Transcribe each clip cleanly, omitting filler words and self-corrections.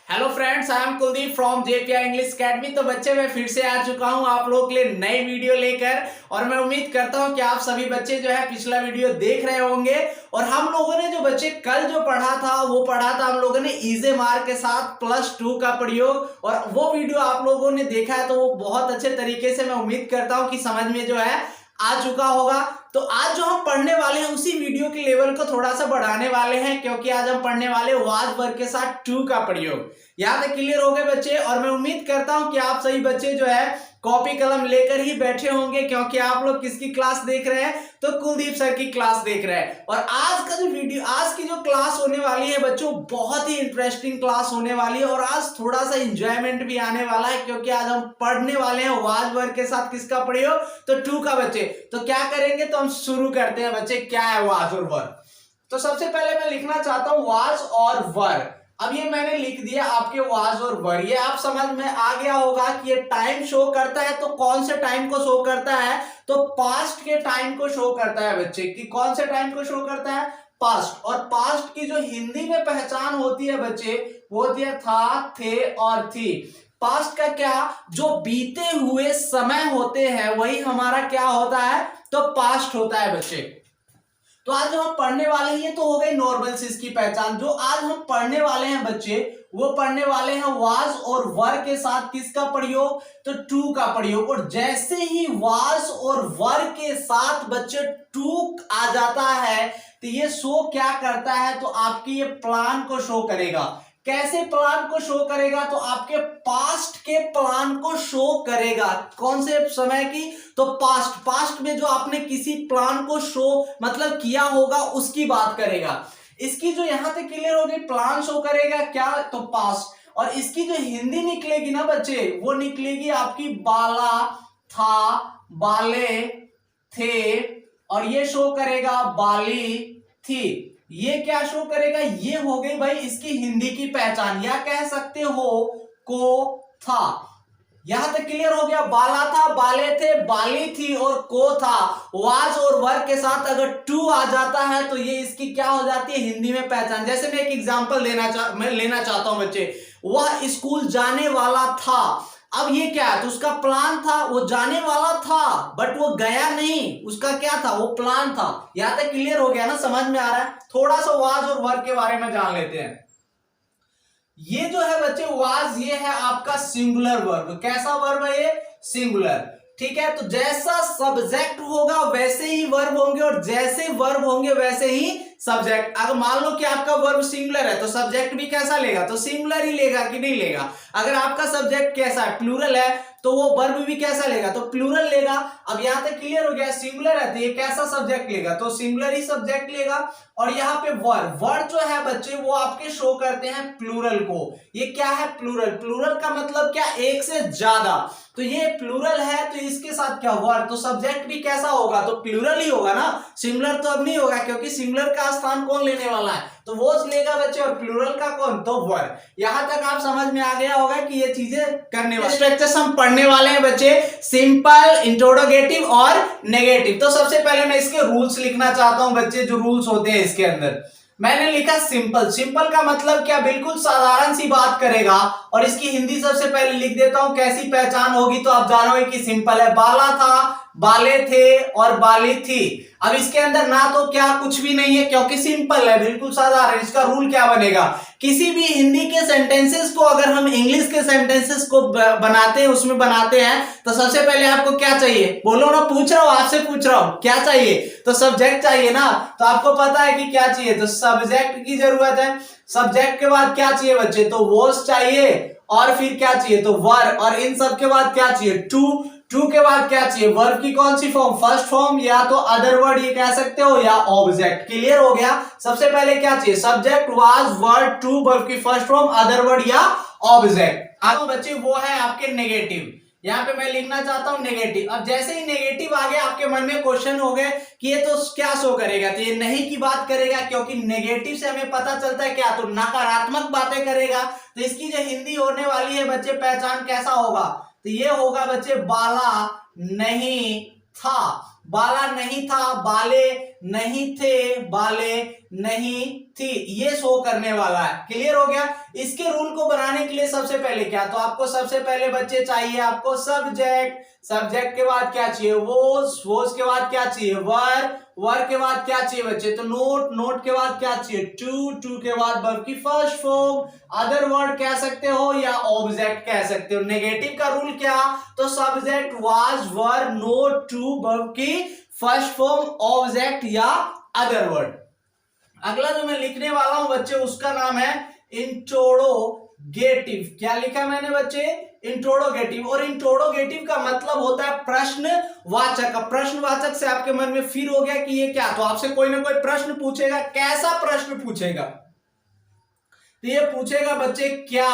Hello friends, I am Kuldeep from JPI English Academy. तो बच्चे मैं फिर से आ चुका हूं आप लोगों के लिए नई वीडियो लेकर। और मैं उम्मीद करता हूं कि आप सभी बच्चे जो है पिछला वीडियो देख रहे होंगे। और हम लोगों ने जो बच्चे कल जो पढ़ा था वो पढ़ा था हम लोगों ने इजी मार्क के साथ +2 का प्रयोग। और वो वीडियो आप लोगों ने देखा है तो वो बहुत अच्छे तरीके से मैं उम्मीद करता हूं कि समझ में जो है आ चुका होगा। तो आज जो हम पढ़ने वाले हैं उसी वीडियो के लेवल को थोड़ा सा बढ़ाने वाले हैं, क्योंकि आज हम पढ़ने वाले वाज वर्ग के साथ टू का प्रयोग। यहां तक क्लियर हो गए बच्चे? और मैं उम्मीद करता हूं कि आप सभी बच्चे जो है कॉपी कलम लेकर ही बैठे होंगे, क्योंकि आप लोग किसकी क्लास देख रहे हैं? तो कुलदीप सर की क्लास देख रहे हैं। और आज का जो वीडियो, आज की जो क्लास होने वाली है बच्चों, बहुत ही इंटरेस्टिंग क्लास होने वाली है। और आज थोड़ा सा इंजॉयमेंट भी आने वाला है, क्योंकि आज हम पढ़ने वाले हैं वाज वर्ग के साथ किसका प्रयोग? तो टू का बच्चे। तो क्या करेंगे? तो हम शुरू करते हैं बच्चे। क्या है वाज और वर्ग? तो सबसे पहले मैं लिखना चाहता हूं वाज और वर्ग। अब ये मैंने लिख दिया आपके वाज और वर्ग। ये आप समझ में आ गया होगा कि ये टाइम शो करता है। तो कौन से टाइम को शो करता है? तो पास्ट के टाइम को शो करता है बच्चे। कि कौन से टाइम को शो करता है? पास्ट। और पास्ट की जो हिंदी में पहचान होती है बच्चे, वो होती है था, थे और थी। पास्ट का क्या? जो बीते हुए समय होते हैं वही हमारा क्या होता है? तो पास्ट होता है बच्चे। तो आज जो हम पढ़ने वाले हैं, ये तो हो गई नॉर्मल चीज की पहचान। जो आज हम पढ़ने वाले हैं बच्चे, वो पढ़ने वाले हैं वाज और वर्ग के साथ किसका प्रयोग? तो टू का प्रयोग। और जैसे ही वाज और वर्ग के साथ बच्चे टू आ जाता है तो ये शो क्या करता है? तो आपकी ये प्लान को शो करेगा। कैसे प्लान को शो करेगा? तो आपके पास्ट के प्लान को शो करेगा। कौन से समय की? तो पास्ट में जो आपने किसी प्लान को शो मतलब किया होगा उसकी बात करेगा। इसकी जो यहां तक क्लियर होगी, प्लान शो करेगा क्या? तो पास्ट। और इसकी जो हिंदी निकलेगी ना बच्चे, वो निकलेगी आपकी बाला, था, बाले, थे। और ये शो करेगा बाली, थी। ये क्या शो करेगा? ये हो गई भाई इसकी हिंदी की पहचान, या कह सकते हो को, था। यहां तक क्लियर हो गया? बाला था, बाले थे, बाली थी और को था। वाज और वर्ग के साथ अगर टू आ जाता है तो ये इसकी क्या हो जाती है? हिंदी में पहचान। जैसे मैं एक एग्जांपल मैं लेना चाहता हूं बच्चे। वह स्कूल जाने वाला था। अब ये क्या है? तो उसका प्लान था, वो जाने वाला था बट वो गया नहीं। उसका क्या था? वो प्लान था। यहां तक क्लियर हो गया ना? समझ में आ रहा है? थोड़ा सा वाज और वर्ग के बारे में जान लेते हैं। ये जो है बच्चे वाज, ये है आपका सिंगुलर वर्ब। कैसा वर्ब है ये? सिंगुलर। ठीक है। तो जैसा सब्जेक्ट होगा वैसे ही वर्ब होंगे, और जैसे वर्ब होंगे वैसे ही सब्जेक्ट। अगर मान लो कि आपका वर्ब सिंगुलर है तो सब्जेक्ट भी कैसा लेगा? तो सिंगुलर ही लेगा कि नहीं लेगा? अगर आपका सब्जेक्ट कैसा है? प्लूरल है, तो वो वर्ब भी कैसा लेगा? तो प्लूरल लेगा। अब यहां तक क्लियर हो गया? सिंगुलर है तो ये कैसा सब्जेक्ट लेगा? तो सिंगुलर ही सब्जेक्ट लेगा। और यहाँ पे वर्ड जो है बच्चे वो आपके शो करते हैं प्लूरल को। ये क्या है? प्लूरल। प्लूरल का मतलब क्या? एक से ज्यादा। तो ये प्लूरल है तो इसके साथ क्या? वर्ड। तो सब्जेक्ट भी कैसा होगा? तो प्लूरल ही होगा ना। सिंगुलर तो अब नहीं होगा, क्योंकि सिंगुलर का स्थान कौन लेने वाला है? तो वो लेगा बच्चे। और प्लूरल का कौन? तो वर्ड। यहां तक आप समझ में आ गया होगा कि ये चीजें करने वाले स्ट्रक्चर्स हम पढ़ने वाले हैं बच्चे, सिंपल, इंट्रोगेटिव और नेगेटिव। तो सबसे पहले मैं इसके रूल्स लिखना चाहता हूं बच्चे, जो रूल्स होते हैं इसके अंदर। मैंने लिखा सिंपल। सिंपल का मतलब क्या? बिल्कुल साधारण सी बात करेगा। और इसकी हिंदी सबसे पहले लिख देता हूं, कैसी पहचान होगी तो आप जानोगे कि सिंपल है। बाला था, बाले थे और बाली थी। अब इसके अंदर ना तो क्या कुछ भी नहीं है, क्योंकि सिंपल है, बिल्कुल साधारण। इसका रूल क्या बनेगा? किसी भी हिंदी के सेंटेंसेस को अगर हम इंग्लिश के सेंटेंसेस को बनाते हैं, उसमें बनाते हैं, तो सबसे पहले आपको क्या चाहिए? बोलो ना, पूछ रहा हूं, आपसे पूछ रहा हूं, क्या चाहिए? तो सब्जेक्ट चाहिए ना। तो आपको पता है कि क्या चाहिए? तो सब्जेक्ट की जरूरत है। सब्जेक्ट के बाद क्या चाहिए बच्चे? तो वॉज चाहिए। और फिर क्या चाहिए? तो वर्ब। और इन सब के बाद क्या चाहिए? टू। टू के बाद क्या चाहिए? वर्ब की कौन सी फॉर्म? फर्स्ट फॉर्म, या तो अदर वर्ड ये कह सकते हो, या ऑब्जेक्ट। क्लियर हो गया? सबसे पहले क्या चाहिए? Subject, was, word, to, verb की फर्स्ट फॉर्म, अदर वर्ड या ऑब्जेक्ट। अब बच्चे वो है आपके नेगेटिव। यहां पे मैं लिखना चाहता हूं नेगेटिव। अब जैसे ही नेगेटिव आ गया आपके मन में क्वेश्चन हो गए कि ये तो क्या शो करेगा? तो ये नहीं की बात करेगा, क्योंकि नेगेटिव से हमें पता चलता है क्या? तो नकारात्मक बातें करेगा। तो इसकी जो हिंदी होने वाली है बच्चे, पहचान कैसा होगा? तो ये होगा बच्चे, बाला नहीं था। बाला नहीं था, बाले नहीं थे, बाले नहीं थी, ये शो करने वाला है। क्लियर हो गया। इसके रूल को बनाने के लिए सबसे पहले क्या, तो आपको सबसे पहले बच्चे चाहिए आपको सब्जेक्ट, सब्जेक्ट के बाद क्या चाहिए वोज के बाद क्या चाहिए वर के बाद क्या चाहिए बच्चे, तो नोट के बाद क्या चाहिए टू के बाद वर्ब की फर्स्ट फॉर्म, अदर वर्ड कह सकते हो या ऑब्जेक्ट कह सकते हो। नेगेटिव का रूल क्या, तो subject was were not to verb की फर्स्ट फॉर्म ऑब्जेक्ट या अदर वर्ड। अगला जो मैं लिखने वाला हूं बच्चे उसका नाम है इंट्रोडोगेटिव। क्या लिखा मैंने बच्चे, इंट्रोडोगेटिव। और इंट्रोडोगेटिव का मतलब होता है प्रश्नवाचक। प्रश्नवाचक से आपके मन में फिर हो गया कि ये क्या, तो आपसे कोई ना कोई प्रश्न पूछेगा। कैसा प्रश्न पूछेगा, तो ये पूछेगा बच्चे क्या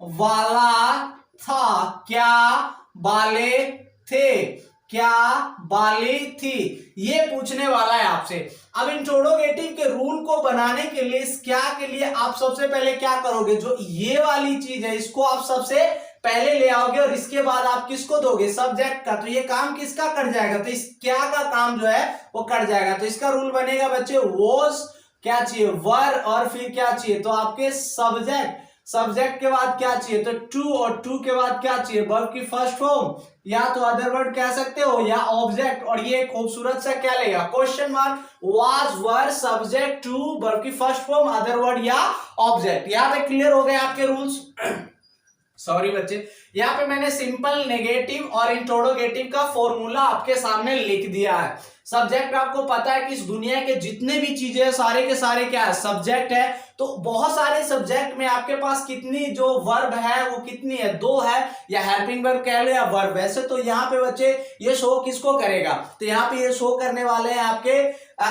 वाला था, क्या वाले थे, क्या वाली थी, ये पूछने वाला है आपसे। अब इंट्रोडोगेटिव के रूल को बनाने के लिए इस क्या के लिए आप सबसे पहले क्या करोगे, जो ये वाली चीज है इसको आप सबसे पहले ले आओगे और इसके बाद आप किसको दोगे, सब्जेक्ट का। तो ये काम किसका कट जाएगा, तो इस क्या का काम जो है वो कट जाएगा। तो इसका रूल बनेगा बच्चे वॉज क्या चाहिए वर और फिर क्या चाहिए, तो आपके सब्जेक्ट, सब्जेक्ट के बाद क्या चाहिए, तो टू और टू के बाद क्या चाहिए वर्ब की फर्स्ट फॉर्म या तो अदर वर्ड कह सकते हो या ऑब्जेक्ट। और ये खूबसूरत सा क्या लेगा question mark, was were subject to verb की फर्स्ट फॉर्म अदर वर्ड या ऑब्जेक्ट। यहां पे क्लियर हो गए आपके रूल्स। सॉरी बच्चे, यहाँ पे मैंने सिंपल नेगेटिव और इंट्रोडोगेटिव का फॉर्मूला आपके सामने लिख दिया है। सब्जेक्ट आपको पता है कि इस दुनिया के जितने भी चीजें हैं सारे के सारे क्या है, सब्जेक्ट है। तो बहुत सारे सब्जेक्ट में आपके पास कितनी जो वर्ब है वो कितनी है, दो है, या हेल्पिंग वर्ब कह लो या वर्ब। वैसे तो यहाँ पे बच्चे ये शो किसको करेगा, तो यहाँ पे ये शो करने वाले हैं आपके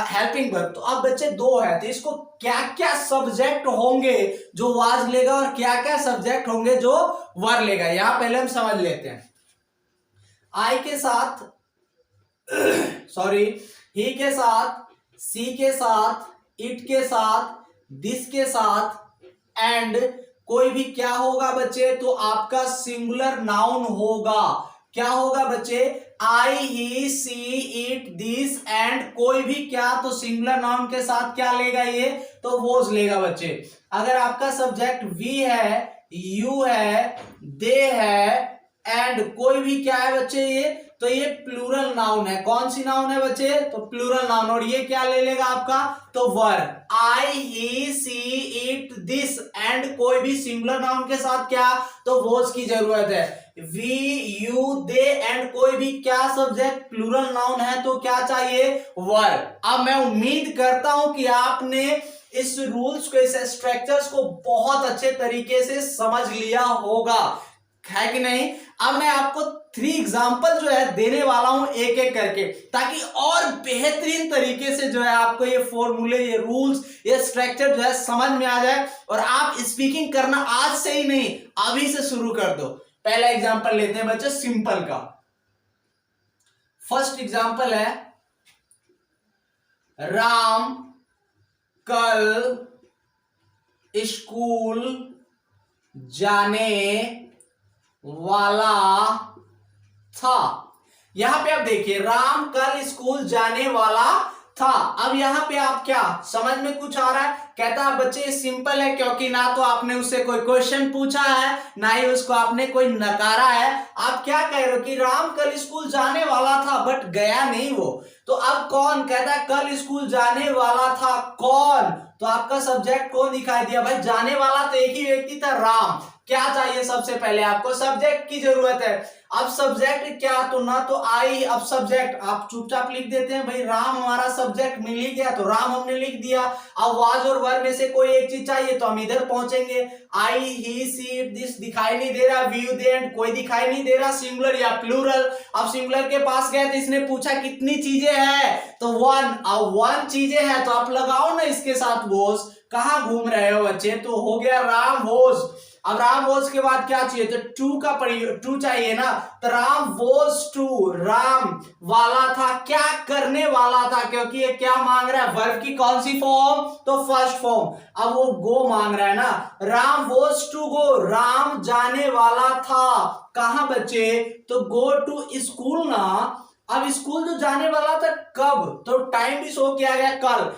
हेल्पिंग वर्ब। तो अब बच्चे दो है, तो इसको क्या क्या सब्जेक्ट होंगे जो वाज लेगा और क्या क्या सब्जेक्ट होंगे जो वर लेगा, यहां पहले हम समझ लेते हैं। आई के साथ सॉरी ही के साथ, सी के साथ, इट के साथ, दिस के साथ एंड कोई भी क्या होगा बच्चे, तो आपका सिंगुलर नाउन होगा। क्या होगा बच्चे, आई ही सी इट दिस एंड कोई भी क्या, तो सिंगुलर नाउन के साथ क्या लेगा ये, तो वोज लेगा बच्चे। अगर आपका सब्जेक्ट वी है, यू है, दे है एंड कोई भी क्या है बच्चे ये, तो ये प्लूरल नाउन है। कौन सी नाउन है बच्चे, तो प्लूरल नाउन। और ये क्या ले लेगा आपका, तो वर। आई ही सी इट दिस एंड कोई भी सिंगुलर नाउन के साथ क्या, तो वोज की जरूरत है। वी यू दे एंड कोई भी क्या सब्जेक्ट प्लूरल नाउन है तो क्या चाहिए, वर। अब मैं उम्मीद करता हूं कि आपने इस रूल्स को, इस स्ट्रक्चर्स को बहुत अच्छे तरीके से समझ लिया होगा, है कि नहीं। अब मैं आपको 3 एग्जांपल जो है देने वाला हूं एक एक करके, ताकि और बेहतरीन तरीके से जो है आपको ये फॉर्मूले, ये रूल्स, ये स्ट्रक्चर जो है समझ में आ जाए और आप स्पीकिंग करना आज से ही नहीं अभी से शुरू कर दो। पहला एग्जांपल लेते हैं बच्चे सिंपल का। फर्स्ट एग्जांपल है राम कल स्कूल जाने वाला था। यहां पे आप देखिए राम कल स्कूल जाने वाला था। अब यहां पे आप क्या समझ में कुछ आ रहा है, कहता है बच्चे सिंपल है क्योंकि ना तो आपने उससे कोई क्वेश्चन पूछा है ना ही उसको आपने कोई नकारा है। आप क्या कह रहे हो कि राम कल स्कूल जाने वाला था बट गया नहीं वो, तो अब कौन, कहता है कल स्कूल जाने वाला था कौन, तो आपका सब्जेक्ट कौन दिखाई दिया भाई, जाने वाला तो एक ही व्यक्ति था राम। क्या चाहिए सबसे पहले आपको, सब्जेक्ट की जरूरत है। अब सब्जेक्ट क्या, तो ना तो आई, अब सब्जेक्ट आप चुपचाप लिख देते हैं भाई, राम हमारा सब्जेक्ट मिल ही गया तो राम हमने लिख दिया। अब वाज और वर में से कोई एक चीज चाहिए तो हम इधर पहुंचेंगे। आई ही सी इट दिस दिखाई नहीं दे रहा, वी यू दे एंड कोई दिखाई नहीं दे रहा, सिंगुलर या प्लूरल। अब सिंगुलर के पास गए तो इसने पूछा कितनी चीजें हैं, तो 1। अब 1 चीजें हैं तो आप लगाओ ना इसके साथ वोज। कहां घूम रहे हो बच्चे, तो हो गया राम वोज। अब राम वोज के बाद क्या चाहिए, तो टू चाहिए ना, तो राम वोज टू, राम वाला था, क्या करने वाला था, क्योंकि ये क्या मांग रहा है, वर्ब की कौन सी फॉर्म, तो फर्स्ट फॉर्म। अब वो गो मांग रहा है ना, Ram was to go, Ram जाने वाला था कहां बच्चे, तो गो टू स्कूल ना। अब स्कूल जो जाने वाला था कब, तो टाइम भी शो किया गया कल,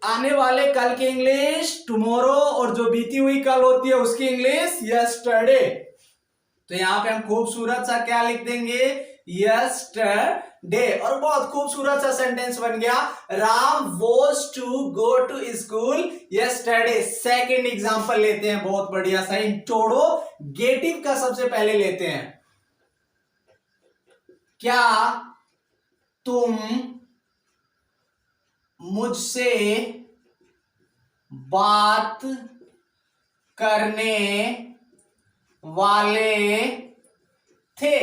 आने वाले कल की इंग्लिश टुमारो, और जो बीती हुई कल होती है उसकी इंग्लिश यस्टरडे। तो यहां पे हम खूबसूरत सा क्या लिख देंगे, यस्टरडे, और बहुत खूबसूरत सा सेंटेंस बन गया, Ram was to go to school yesterday. Second example लेते हैं, बहुत बढ़िया सा इंट्रोगेटिव का सबसे पहले लेते हैं। क्या तुम मुझसे बात करने वाले थे।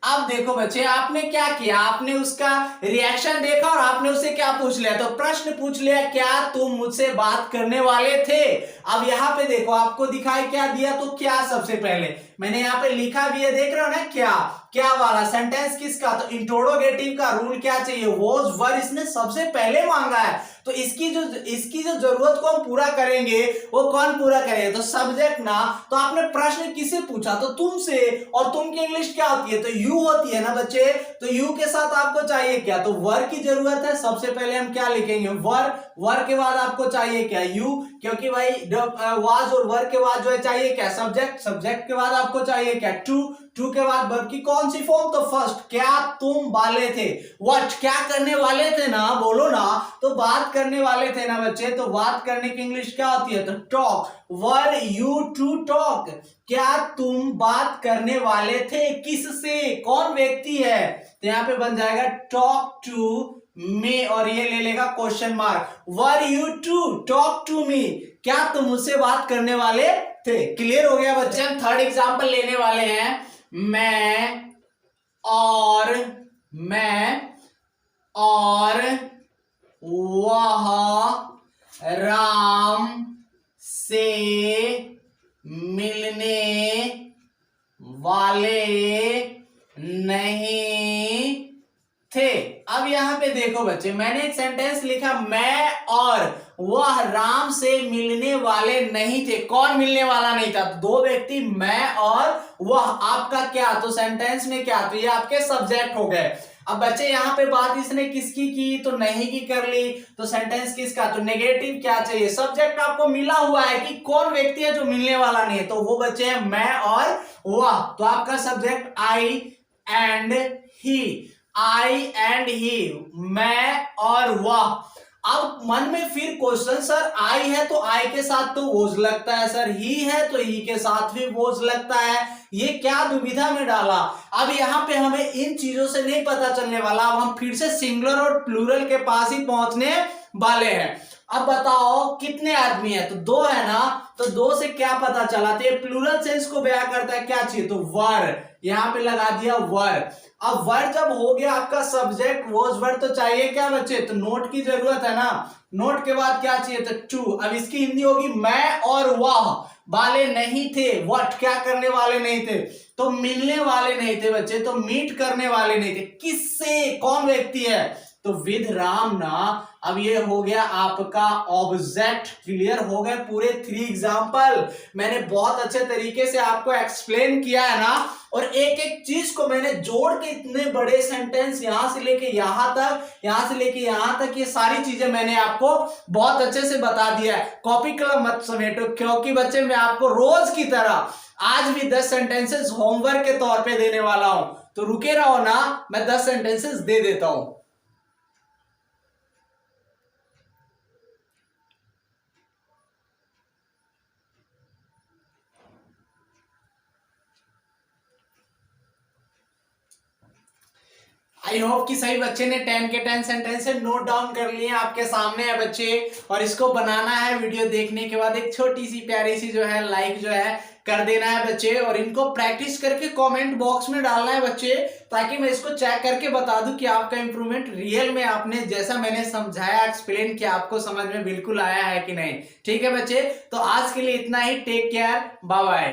अब देखो बच्चे, आपने क्या किया, आपने उसका रिएक्शन देखा और आपने उससे क्या पूछ लिया, तो प्रश्न पूछ लिया, क्या तुम मुझसे बात करने वाले थे। अब यहां पे देखो, आपको दिखाई क्या दिया, तो क्या सबसे पहले मैंने यहां पे लिखा भी है, देख रहे हो ना, क्या वाला सेंटेंस किसका, तो इंट्रोगेटिव का रूल क्या चाहिए, वॉज वर, इसने सबसे पहले मांगा है, तो इसकी जो जरूरत को हम पूरा करेंगे वो कौन पूरा करेगा, तो सब्जेक्ट ना। तो आपने प्रश्न किससे पूछा, तो तुमसे, और तुम की इंग्लिश क्या होती है, तो यू होती है ना बच्चे, तो यू के साथ आपको चाहिए क्या, तो वर की जरूरत है। सबसे पहले हम क्या लिखेंगे, वर के बाद आपको चाहिए क्या, यू, क्योंकि भाई वाज और वर के बाद जो है चाहिए क्या, सब्जेक्ट के बाद आपको चाहिए क्या, टू के बाद वर्ब की कौन सी फॉर्म, तो फर्स्ट, क्या तुम वाले थे, व्हाट, क्या करने वाले थे ना, बोलो ना, तो बात करने वाले थे ना बच्चे, तो बात करने की इंग्लिश क्या होती है, तो talk, were you to talk, क्या तुम बात करने वाले थे, किससे, कौन व्यक्ति है, तो यहां पे बन जाएगा टॉक टू मी, और ये ले लेगा question mark, were you to talk to me, क्या तुम मुझसे बात करने वाले थे। क्लियर हो गया बच्चे। हम थर्ड एग्जांपल लेने वाले हैं, मैं और वह राम से मिलने वाले नहीं थे। अब यहां पे देखो बच्चे, मैंने एक सेंटेंस लिखा, मैं और वह राम से मिलने वाले नहीं थे। कौन मिलने वाला नहीं था, दो व्यक्ति, मैं और वह, आपका क्या, तो सेंटेंस में क्या, तो ये आपके सब्जेक्ट हो गए। अब बच्चे यहां पे बात इसने किसकी की, तो नहीं की कर ली, तो सेंटेंस किसका, तो नेगेटिव क्या चाहिए, सब्जेक्ट आपको मिला हुआ है कि कौन व्यक्ति है जो मिलने वाला नहीं है, तो वो बच्चे हैं मैं और वह, तो आपका सब्जेक्ट आई एंड ही, मैं और वह। अब मन में फिर क्वेश्चन, सर आई है तो आई के साथ तो वोज लगता है, सर ही है तो ही के साथ भी वोज लगता है, ये क्या दुविधा में डाला। अब यहां पे हमें इन चीजों से नहीं पता चलने वाला, अब हम फिर से सिंगुलर और प्लूरल के पास ही पहुंचने वाले हैं। अब बताओ कितने आदमी है, तो दो है ना, तो दो से क्या पता चला, तो ये प्लूरल सेंस को बयां करता है, क्या चाहिए, तो वर, यहां पे लगा दिया वर। अब वर्ड जब हो गया आपका सब्जेक्ट वॉज वर्ड, तो चाहिए क्या बच्चे, तो नोट की जरूरत है ना, नोट के बाद क्या चाहिए, तो टू। अब इसकी हिंदी होगी, मैं और वह वाले नहीं थे, व्हाट, क्या करने वाले नहीं थे, तो मिलने वाले नहीं थे बच्चे, तो मीट करने वाले नहीं थे, किससे, कौन व्यक्ति है, तो विद राम ना। अब ये हो गया आपका ऑब्जेक्ट। क्लियर हो गए पूरे 3 एग्जांपल, मैंने बहुत अच्छे तरीके से आपको एक्सप्लेन किया है ना, और एक एक चीज को मैंने जोड़ के इतने बड़े सेंटेंस यहां से लेके यहां तक, यहां से लेके यहां तक, ये सारी चीजें मैंने आपको बहुत अच्छे से बता दिया है। कॉपी कलम मत समेटो, क्योंकि बच्चे मैं आपको रोज की तरह आज भी 10 सेंटेंसेस होमवर्क के तौर पे देने वाला हूं, तो रुके रहो ना, मैं 10 सेंटेंसेस दे देता हूं। आई होप कि सही बच्चे ने 10 के 10 सेंटेंस नोट डाउन कर लिए, आपके सामने है बच्चे, और इसको बनाना है। वीडियो देखने के बाद एक छोटी सी प्यारी सी जो है लाइक जो है कर देना है बच्चे, और इनको प्रैक्टिस करके कमेंट बॉक्स में डालना है बच्चे, ताकि मैं इसको चेक करके बता दूं कि आपका इंप्रूवमेंट रियल में आपने जैसा मैंने समझाया, एक्सप्लेन किया, आपको समझ में बिल्कुल आया है कि नहीं। ठीक है बच्चे, तो आज के लिए इतना ही। Take care, bye bye.